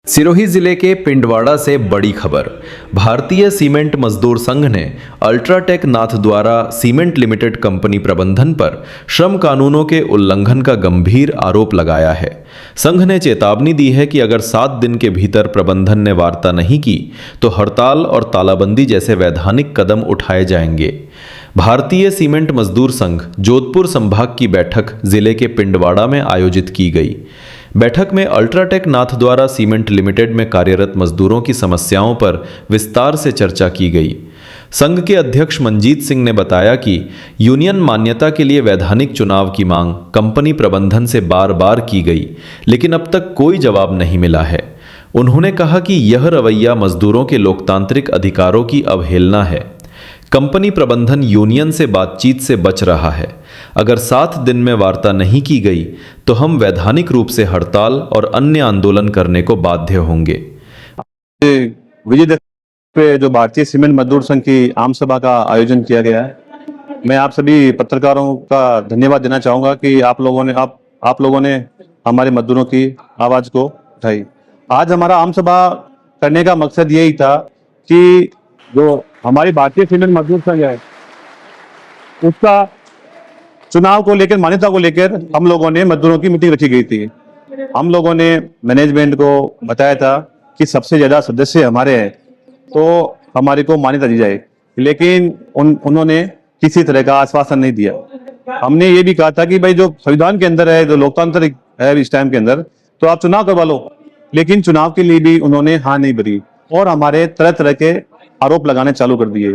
सिरोही जिले के पिंडवाड़ा से बड़ी खबर। भारतीय सीमेंट मजदूर संघ ने UltraTech Nathdwara cement limited company प्रबंधन पर श्रम कानूनों के उल्लंघन का गंभीर आरोप लगाया है। संघ ने चेतावनी दी है कि अगर 7 दिन के भीतर प्रबंधन ने वार्ता नहीं की तो हड़ताल और तालाबंदी जैसे वैधानिक कदम उठाए जाएंगे। भारतीय सीमेंट मजदूर संघ जोधपुर संभाग की बैठक जिले के पिंडवाड़ा में आयोजित की गई। बैठक में अल्ट्राटेक नाथद्वारा सीमेंट लिमिटेड में कार्यरत मजदूरों की समस्याओं पर विस्तार से चर्चा की गई। संघ के अध्यक्ष मंजीत सिंह ने बताया कि यूनियन मान्यता के लिए वैधानिक चुनाव की मांग कंपनी प्रबंधन से बार बार की गई, लेकिन अब तक कोई जवाब नहीं मिला है। उन्होंने कहा कि यह रवैया मजदूरों के लोकतांत्रिक अधिकारों की अवहेलना है। कंपनी प्रबंधन यूनियन से बातचीत से बच रहा है। अगर 7 दिन में वार्ता नहीं की गई तो हम वैधानिक रूप से हड़ताल और अन्य आंदोलन करने को बाध्य होंगे। विजय दशमी पे जो भारतीय सीमेंट मजदूर संघ की आम सभा का आयोजन किया गया है, मैं आप सभी पत्रकारों का धन्यवाद देना चाहूंगा कि आप लोगों ने हमारे मजदूरों की आवाज को उठाई। आज हमारा आम सभा करने का मकसद यही था कि जो हमारी भारतीय सीमेंट मजदूर संघ है उसका चुनाव को लेकर, मान्यता को लेकर हम लोगों ने मजदूरों की मीटिंग रखी गई थी। हम लोगों ने मैनेजमेंट को बताया था कि सबसे ज्यादा सदस्य हमारे हैं तो हमारे को मान्यता दी जाए, लेकिन उन्होंने किसी तरह का आश्वासन नहीं दिया। हमने ये भी कहा था कि भाई जो संविधान के अंदर है, जो लोकतांत्रिक है इस टाइम के अंदर, तो आप चुनाव करवा लो, लेकिन चुनाव के लिए भी उन्होंने हाँ नहीं भरी और हमारे तरह तरह के आरोप लगाने चालू कर दिए।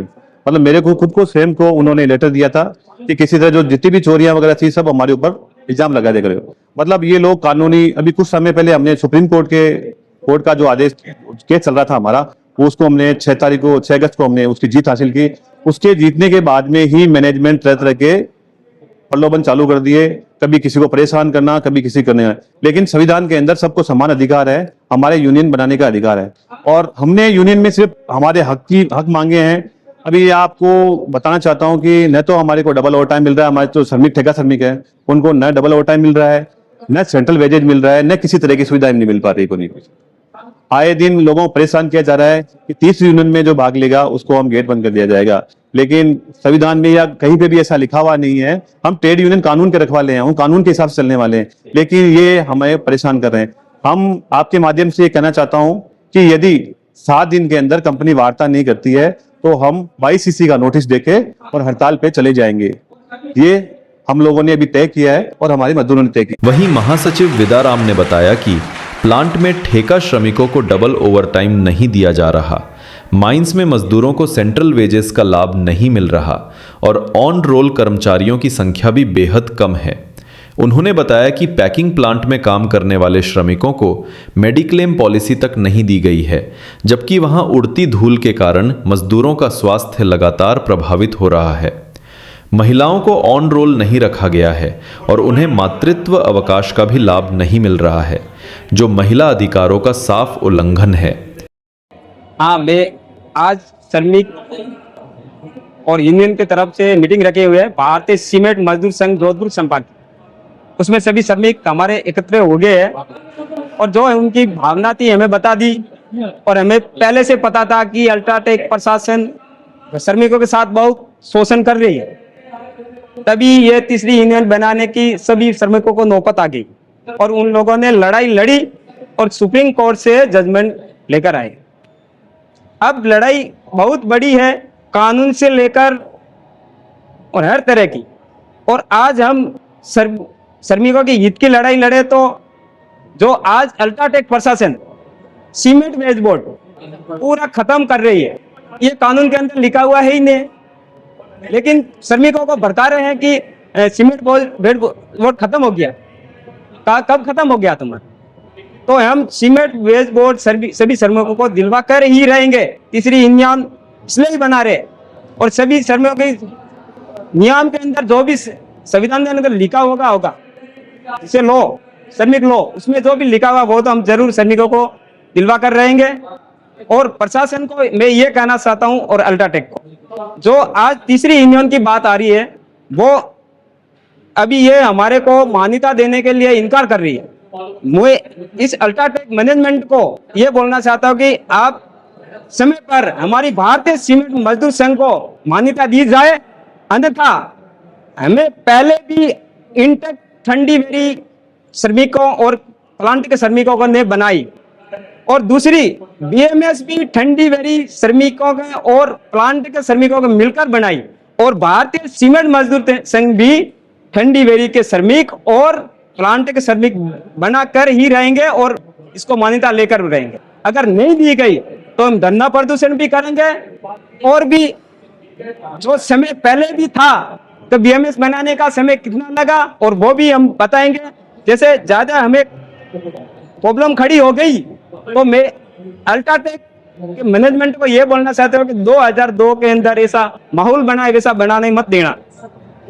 मतलब मेरे को खुद को स्वयं को उन्होंने लेटर दिया था कि किसी तरह जो जितनी भी चोरियां वगैरह थी सब हमारे ऊपर इल्जाम लगा दे रहे हो। मतलब ये लोग कानूनी, अभी कुछ समय पहले हमने सुप्रीम कोर्ट का जो आदेश केस चल रहा था हमारा, उसको हमने 6 अगस्त को हमने उसकी जीत हासिल की। उसके जीतने के बाद में ही मैनेजमेंट तरह तरह के प्रलोभन चालू कर दिए, कभी किसी को परेशान करना, कभी किसी करने। लेकिन संविधान के अंदर सबको समान अधिकार है, हमारे यूनियन बनाने का अधिकार है और हमने यूनियन में सिर्फ हमारे हक मांगे हैं। अभी आपको बताना चाहता हूं कि न तो हमारे को डबल ओवर टाइम मिल रहा है, हमारे तो श्रमिक ठेका श्रमिक है उनको न डबल ओवर टाइम मिल रहा है, न सेंट्रल वेजेज मिल रहा है, न किसी तरह की सुविधा नहीं मिल पा रही को नहीं। आए दिन लोगों को परेशान किया जा रहा है कि 30 यूनियन में जो भाग लेगा उसको हम गेट बंद कर दिया जाएगा, लेकिन संविधान में या कहीं पे भी ऐसा लिखा हुआ नहीं है। हम ट्रेड यूनियन कानून के रखवाले हैं, हम कानून के हिसाब से चलने वाले हैं, लेकिन ये हमें परेशान कर रहे हैं। हम आपके माध्यम से ये कहना चाहता हूं कि यदि 7 दिन के अंदर कंपनी वार्ता नहीं करती है तो हम 22 सीसी का नोटिस देके और हड़ताल पे चले जाएंगे। ये हम लोगों ने अभी तय किया है और हमारे मजदूरों ने तय किया। वहीं महासचिव विदाराम ने बताया कि प्लांट में ठेका श्रमिकों को डबल ओवरटाइम नहीं दिया जा रहा, माइंस में मजदूरों को सेंट्रल वेजेस का लाभ नहीं मिल रहा और ऑन रोल कर्मचारियों की संख्या भी बेहद कम है। उन्होंने बताया कि पैकिंग प्लांट में काम करने वाले श्रमिकों को मेडिक्लेम पॉलिसी तक नहीं दी गई है, जबकि वहां उड़ती धूल के कारण मजदूरों का स्वास्थ्य लगातार प्रभावित हो रहा है। महिलाओं को ऑन रोल नहीं रखा गया है और उन्हें मातृत्व अवकाश का भी लाभ नहीं मिल रहा है, जो महिला अधिकारों का साफ उल्लंघन है। हाँ, मैं आज श्रमिक और यूनियन की तरफ से मीटिंग रखे हुए है भारतीय सीमेंट मजदूर संघ जोधपुर संभाग, उसमें सभी श्रमिक हमारे एकत्र हो गए हैं और जो उनकी भावना थी हमें बता दी और हमें पहले से पता था कि अल्ट्राटेक प्रशासन श्रमिकों के साथ बहुत शोषण कर रही है। तभी ये तीसरी यूनियन बनाने की सभी श्रमिकों को नौबत आ गई और उन लोगों ने लड़ाई लड़ी और सुप्रीम कोर्ट से जजमेंट लेकर आए। अब लड़ाई बहुत बड़ी है, कानून से लेकर और हर तरह की, और आज हम श्रमिकों की हित की लड़ाई लड़े तो जो आज अल्ट्राटेक प्रशासन सीमेंट वेज बोर्ड पूरा खत्म कर रही है, ये कानून के अंदर लिखा हुआ है ही नहीं, लेकिन श्रमिकों को भड़का रहे हैं कि सीमेंट बोर्ड खत्म हो गया। कब खत्म हो गया तुम्हारा? तो हम सीमेंट वेज बोर्ड सभी श्रमिकों को दिलवा कर ही रहेंगे। तीसरी यूनियन इसलिए ही बना रहे और सभी श्रमिकों के नियम के अंदर जो भी संविधान के अंदर लिखा होगा जिसे लो, श्रमिक लो, उसमें जो भी लिखा हुआ वो तो हम जरूर श्रमिकों को दिलवा कर रहेंगे। और प्रशासन को मैं ये कहना चाहता हूं और अल्ट्राटेक को, जो आज तीसरी यूनियन की बात आ रही है वो अभी ये हमारे को मान्यता देने के लिए इनकार कर रही है। मैं इस अल्ट्राटेक मैनेजमेंट को ये बोलना चाहता हूँ कि आप समय पर हमारी भारतीय सीमेंट मजदूर संघ को मान्यता दी जाए, अन्यथा हमें पहले भी इंटेक ठंडी वेरी श्रमिकों और प्लांट के श्रमिकों को ने बनाई, और दूसरी बीएमएस भी ठंडी वेरी श्रमिकों के और प्लांट के श्रमिकों को मिलकर बनाई, और भारतीय सीमेंट मजदूर संघ भी ठंडी वेरी के श्रमिक और प्लांट के श्रमिक बनाकर ही रहेंगे और इसको मान्यता लेकर रहेंगे। अगर नहीं दी गई तो हम धरना प्रदर्शन भी करेंगे, और भी जो समय पहले भी था तो बीएमएस बनाने का समय कितना लगा और वो भी हम बताएंगे। जैसे ज्यादा हमें प्रॉब्लम खड़ी हो गई तो मैं अल्ट्राटेक के मैनेजमेंट को ये बोलना चाहता हूँ कि 2002 के अंदर ऐसा माहौल बनाए वैसा बनाने मत देना।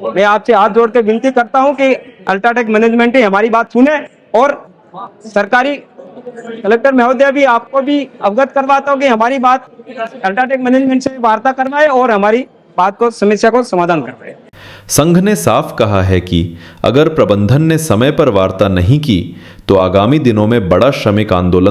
मैं आपसे हाथ जोड़ के विनती करता हूँ कि अल्ट्राटेक मैनेजमेंट ही हमारी बात सुने, और सरकारी कलेक्टर महोदय भी आपको भी अवगत करवाता हूँ कि हमारी बात अल्ट्राटेक मैनेजमेंट से वार्ता करवाए और हमारी बात को समस्या को समाधान करवाए। संघ ने साफ कहा है कि अगर प्रबंधन ने समय पर वार्ता नहीं की तो आगामी दिनों में बड़ा श्रमिक आंदोलन